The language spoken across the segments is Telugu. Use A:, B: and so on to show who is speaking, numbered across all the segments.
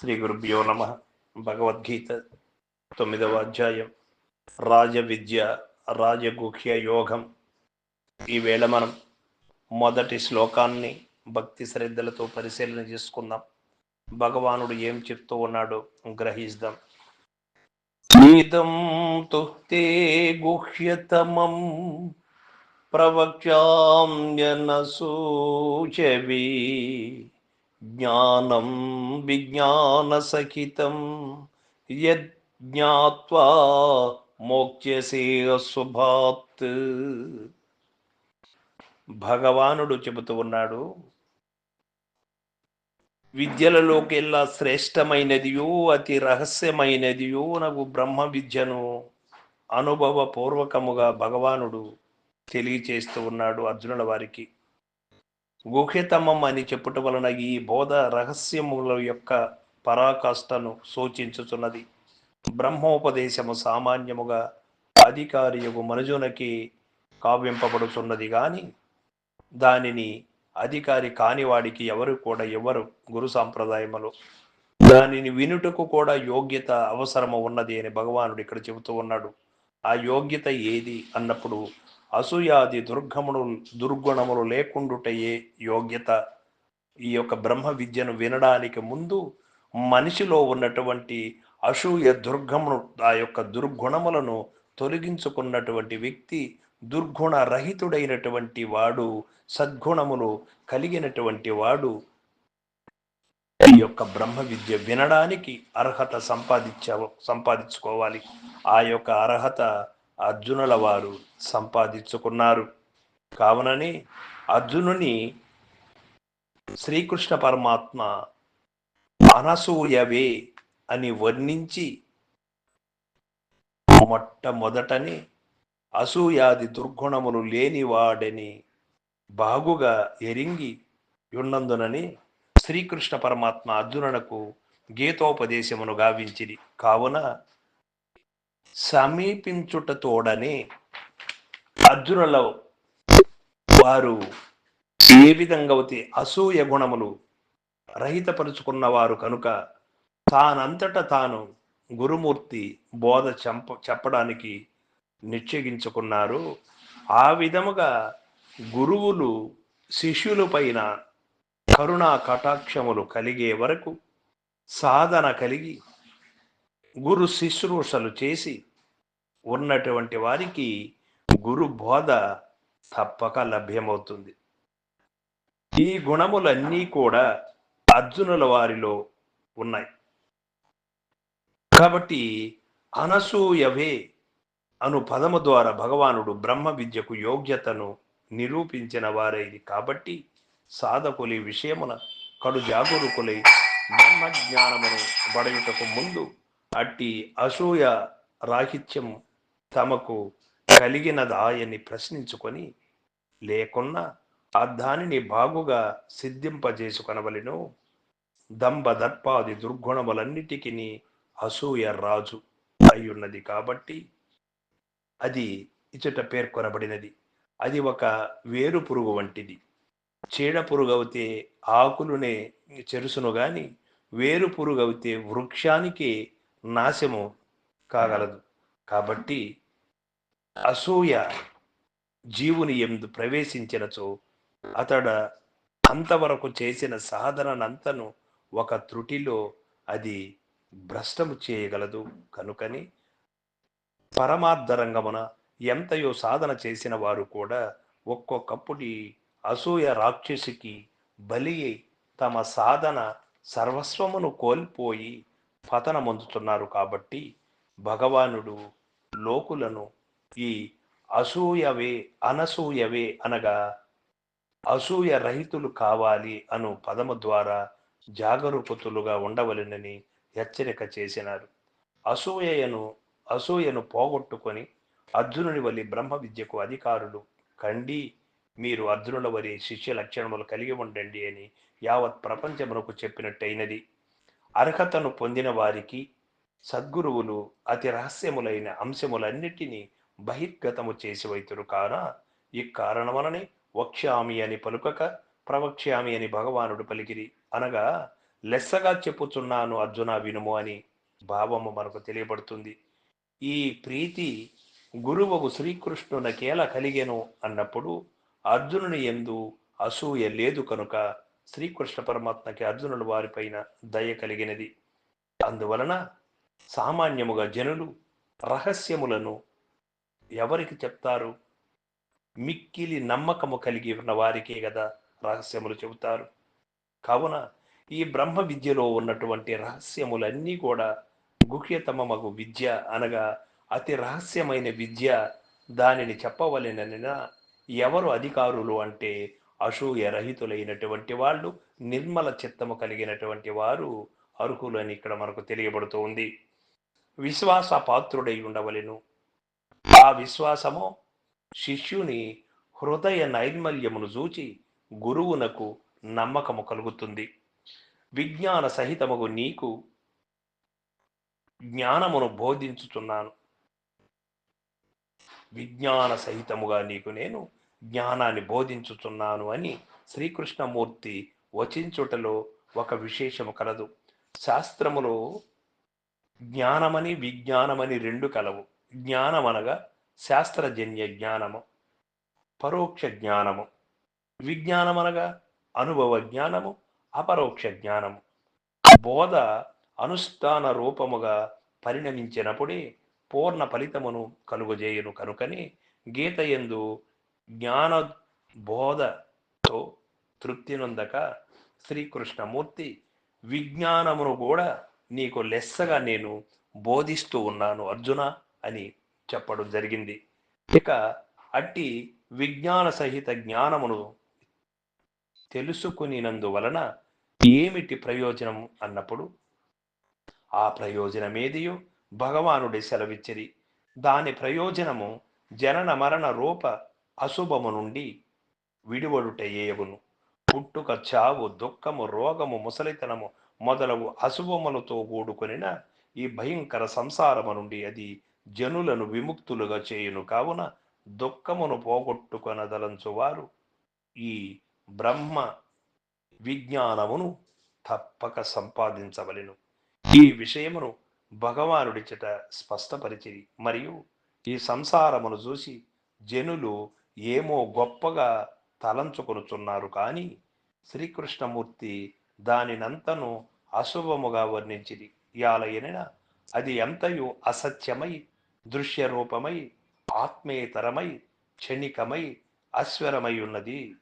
A: శ్రీ గురుభ్యో నమ. భగవద్గీత 9వ అధ్యాయం రాజవిద్య రాజగుహ్య యోగం. ఈవేళ మనం మొదటి శ్లోకాన్ని భక్తి శ్రద్ధలతో పరిశీలన చేసుకుందాం. భగవానుడు ఏం చెప్తూ ఉన్నాడో గ్రహిస్తాం. ఇదం తు తే గుహ్యతమం ప్రవక్ష్యామ్యనసూచవే జ్ఞానం విజ్ఞానసహితం యజ్ఞాత్వా మోక్ష్యసే అశుభాత్. భగవానుడు చెబుతూ ఉన్నాడు, విద్యలలోకెల్లా శ్రేష్టమైనదియో అతి రహస్యమైనదియో నాకు బ్రహ్మ విద్యను అనుభవపూర్వకముగా భగవానుడు తెలియచేస్తూ ఉన్నాడు అర్జునుల వారికి. గుహ్యతమం అని చెప్పుట వలన ఈ బోధ రహస్యముల యొక్క పరాకాష్ఠను సూచించుచున్నది. బ్రహ్మోపదేశము సామాన్యముగా అధికారియగు మనుజునకి కావ్యింపబడుతున్నది, కానీ దానిని అధికారి కానివాడికి ఎవరు గురు సాంప్రదాయములు దానిని వినుటకు కూడా యోగ్యత అవసరము ఉన్నది అని భగవానుడు ఇక్కడ చెబుతూ ఉన్నాడు. ఆ యోగ్యత ఏది అన్నప్పుడు అసూయాది దుర్గుణములు లేకుండుటయే యోగ్యత. ఈ యొక్క బ్రహ్మ విద్యను వినడానికి ముందు మనిషిలో ఉన్నటువంటి అసూయ దుర్గమును, ఆ యొక్క దుర్గుణములను తొలగించుకున్నటువంటి వ్యక్తి దుర్గుణ రహితుడైనటువంటి వాడు, సద్గుణములు కలిగినటువంటి వాడు ఈ యొక్క బ్రహ్మ విద్య వినడానికి అర్హత సంపాదించుకోవాలి. ఆ యొక్క అర్హత అర్జునుల వారు సంపాదించుకున్నారు. కావునని అర్జునుని శ్రీకృష్ణ పరమాత్మ అనసూయవే అని వర్ణించి మొట్టమొదటని అసూయాది దుర్గుణములు లేనివాడని బాగుగా ఎరింగి ఉన్నందునని శ్రీకృష్ణ పరమాత్మ అర్జునునకు గీతోపదేశమును గావించిరి. కావున సమీపించుటతోడనే అర్జునుల వారు ఏ విధంగా అయితే అసూయ గుణములు రహితపరుచుకున్నవారు కనుక తానంతట తాను గురుమూర్తి బోధ చెప్పడానికి నిశ్చయించుకున్నారు. ఆ విధముగా గురువులు శిష్యుల పైన కరుణా కటాక్షములు కలిగే వరకు సాధన కలిగి గురు శుశ్రూషలు చేసి ఉన్నటువంటి వారికి గురు బోధ తప్పక లభ్యమవుతుంది. ఈ గుణములన్నీ కూడా అర్జునుల వారిలో ఉన్నాయి. కాబట్టి అనసూయవే అను పదము ద్వారా భగవానుడు బ్రహ్మ విద్యకు యోగ్యతను నిరూపించిన వారైది. కాబట్టి సాధకులి విషయమున కడు జాగరూకులై బ్రహ్మ జ్ఞానమును బడయుటకు ముందు అట్టి అసూయ రాహిత్యం తమకు కలిగినదాయని ప్రశ్నించుకొని లేకున్నా ఆ దానిని బాగుగా సిద్ధింపజేసుకొనవలెను. దంభ దర్పాది దుర్గుణములన్నిటికీ అసూయ రాజు అయ్యున్నది. కాబట్టి అది ఇచట పేర్కొనబడినది. అది ఒక వేరు పురుగు వంటిది. చీడ పురుగు అయితే ఆకులునే చెరుసును గాని వేరు పురుగు అయితే వృక్షానికి నాశము కాగలదు. కాబట్టి అసూయ జీవుని ఎందు ప్రవేశించినచో అతడ అంతవరకు చేసిన సాధననంతను ఒక త్రుటిలో అది భ్రష్టము చేయగలదు. కనుకని పరమార్థ రంగమున ఎంతయో సాధన చేసిన వారు కూడా ఒక్కొక్కప్పుడు అసూయ రాక్షసికి బలి తమ సాధన సర్వస్వమును కోల్పోయి పతనమొందుతున్నారు. కాబట్టి భగవానుడు లోకులను ఈ అనసూయవే అనగా అసూయ రహితులు కావాలి అను పదము ద్వారా జాగరూకతులుగా ఉండవలెనని హెచ్చరిక చేసినారు. అసూయను పోగొట్టుకొని అర్జునుని వలి బ్రహ్మ విద్యకు అధికారులు కండి, మీరు అర్జునుల వరి శిష్య లక్షణములు కలిగి ఉండండి అని యావత్ ప్రపంచమునకు చెప్పినట్టయినది. అర్హతను పొందిన వారికి సద్గురువులు అతి రహస్యములైన అంశములన్నిటినీ బహిర్గతము చేసి వైతురు. కాన ఈ కారణముననే వక్ష్యామి అని పలుకక ప్రవక్ష్యామి అని భగవానుడు పలికిరి. అనగా లెస్సగా చెప్పుచున్నాను అర్జున వినుము అని భావము మనకు తెలియబడుతుంది. ఈ ప్రీతి గురువగు శ్రీకృష్ణునకేలా కలిగెను అన్నప్పుడు అర్జునుని యందు అసూయ లేదు కనుక శ్రీకృష్ణ పరమాత్మకి అర్జునుల వారిపైన దయ కలిగినది. అందువలన సామాన్యముగా జనులు రహస్యములను ఎవరికి చెప్తారు? మిక్కిలి నమ్మకము కలిగి ఉన్న వారికే కదా రహస్యములు చెబుతారు. కావున ఈ బ్రహ్మ విద్యలో ఉన్నటువంటి రహస్యములన్నీ కూడా గుహ్యతమమగు విద్య అనగా అతి రహస్యమైన విద్య. దానిని చెప్పవలెననిన ఎవరు అధికారులు అంటే అసూయ రహితులైనటువంటి వాళ్ళు, నిర్మల చిత్తము కలిగినటువంటి వారు అర్హులని ఇక్కడ మనకు తెలియబడుతోంది. విశ్వాస పాత్రుడై ఉండవలెను. ఆ విశ్వాసము శిష్యుని హృదయ నైర్మల్యమును చూచి గురువునకు నమ్మకము కలుగుతుంది. విజ్ఞాన సహితముగు నీకు జ్ఞానమును బోధించుచున్నాను. విజ్ఞాన సహితముగా నీకు నేను జ్ఞానాన్ని బోధించుచున్నాను అని శ్రీకృష్ణమూర్తి వచించుటలో ఒక విశేషము కలదు. శాస్త్రములో జ్ఞానమని విజ్ఞానమని రెండు కలవు. జ్ఞానమనగా శాస్త్రజన్య జ్ఞానము, పరోక్ష జ్ఞానము. విజ్ఞానమనగా అనుభవ జ్ఞానము, అపరోక్ష జ్ఞానము. బోధ అనుష్ఠాన రూపముగా పరిణమించినప్పుడే పూర్ణ ఫలితమును కలుగజేయును కనుకని గీతయందు జ్ఞాన బోధతో తృప్తి నొందక శ్రీకృష్ణమూర్తి విజ్ఞానమును కూడా నీకు లెస్సగా నేను బోధిస్తూ ఉన్నాను అర్జున అని చెప్పడం జరిగింది. ఇక అట్టి విజ్ఞాన సహిత జ్ఞానమును తెలుసుకునినందువలన ఏమిటి ప్రయోజనం అన్నప్పుడు ఆ ప్రయోజనమేదియో భగవానుడి సెలవిచ్చిరి. దాని ప్రయోజనము జనన మరణ రూప అశుభము నుండి విడివడుటయేగును. పుట్టుక, చావు, దుఃఖము, రోగము, ముసలితనము మొదలగు అశుభములతో కూడుకొనిన ఈ భయంకర సంసారము నుండి అది జనులను విముక్తులుగా చేయును. కావున దుఃఖమును పోగొట్టుకొనదలంచువారు ఈ బ్రహ్మ విజ్ఞానమును తప్పక సంపాదించవలెను. ఈ విషయమును భగవానుడిచట స్పష్టపరిచిరి. మరియు ఈ సంసారమును చూసి జనులు ఏమో గొప్పగా తలంచుకొనుచున్నారు కానీ శ్రీకృష్ణమూర్తి దానినంతను అశుభముగా వర్ణించిరి. యాలయన అది ఎంతయు అసత్యమై, దృశ్యరూపమై, ఆత్మేతరమై, క్షణికమై, అశ్వరమై ఉన్నది.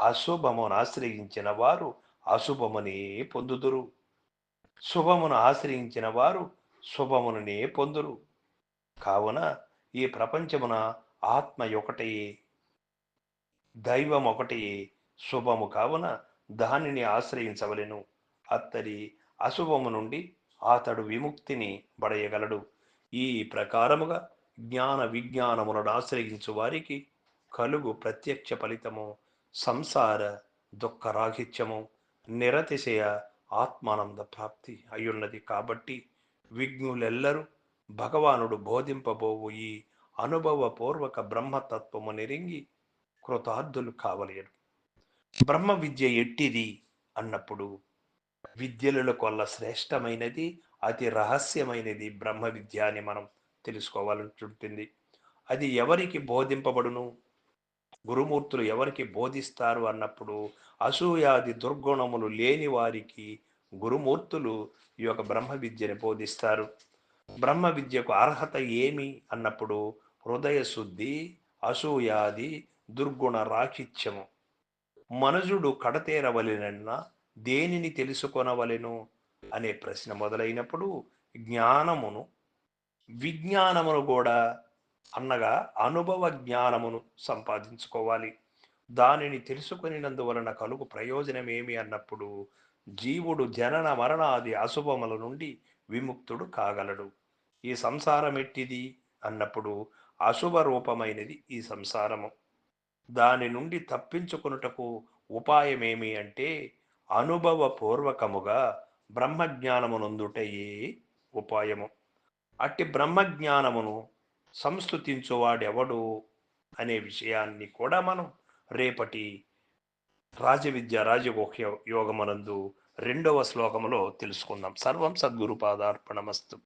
A: అశుభమును ఆశ్రయించిన వారు అశుభమునే పొందుదురు, శుభమును ఆశ్రయించిన వారు శుభముననే పొందురు. కావున ఈ ప్రపంచమున ఆత్మ ఒకటయే, దైవం ఒకటయే, శుభము. కావున దానిని ఆశ్రయించవలెను. అత్తడి అశుభము నుండి అతడు విముక్తిని బడయగలడు. ఈ ప్రకారముగా జ్ఞాన విజ్ఞానములను ఆశ్రయించు వారికి కలుగు ప్రత్యక్ష ఫలితము సంసార దుఃఖరాహిత్యము, నిరతిశయ ఆత్మానంద ప్రాప్తి అయ్యున్నది. కాబట్టి విజ్ఞులెల్లరూ భగవానుడు బోధింపబోవు ఈ అనుభవపూర్వక బ్రహ్మతత్వము నెరింగి కృతార్థులు కావలేరు. బ్రహ్మ విద్య ఎట్టిది అన్నప్పుడు విద్యలలో కొల్ల శ్రేష్టమైనది, అతి రహస్యమైనది బ్రహ్మ విద్య అని మనం తెలుసుకోవాలంటుంటుంది. అది ఎవరికి బోధింపబడును? గురుమూర్తులు ఎవరికి బోధిస్తారు అన్నప్పుడు అసూయాది దుర్గుణములు లేని వారికి గురుమూర్తులు ఈ యొక్క బ్రహ్మ విద్యని బోధిస్తారు. బ్రహ్మ విద్యకు అర్హత ఏమి అన్నప్పుడు హృదయ శుద్ధి, అసూయాది దుర్గుణ రాహిత్యము. మనుజుడు కడతేరవలెనన్న దేనిని తెలుసుకొనవలెను అనే ప్రశ్న మొదలైనప్పుడు జ్ఞానమును విజ్ఞానమును కూడా అన్నగా అనుభవ జ్ఞానమును సంపాదించుకోవాలి. దానిని తెలుసుకొనినందువలన కలుగు ప్రయోజనం ఏమి అన్నప్పుడు జీవుడు జనన మరణాది అశుభముల నుండి విముక్తుడు కాగలడు. ఈ సంసారం ఎట్టిది అన్నప్పుడు అశుభ రూపమైనది ఈ సంసారము. దాని నుండి తప్పించుకొనుటకు ఉపాయమేమి అంటే అనుభవపూర్వకముగా బ్రహ్మజ్ఞానమునందుటయే ఉపాయము. అట్టి బ్రహ్మజ్ఞానమును సంస్థుతించువాడెవడు అనే విషయాన్ని కూడా మనం రేపటి రాజవిద్య రాజగుహ్య యోగమనందు 2వ శ్లోకములో తెలుసుకుందాం. సర్వం సద్గురు పాదార్పణమస్తు.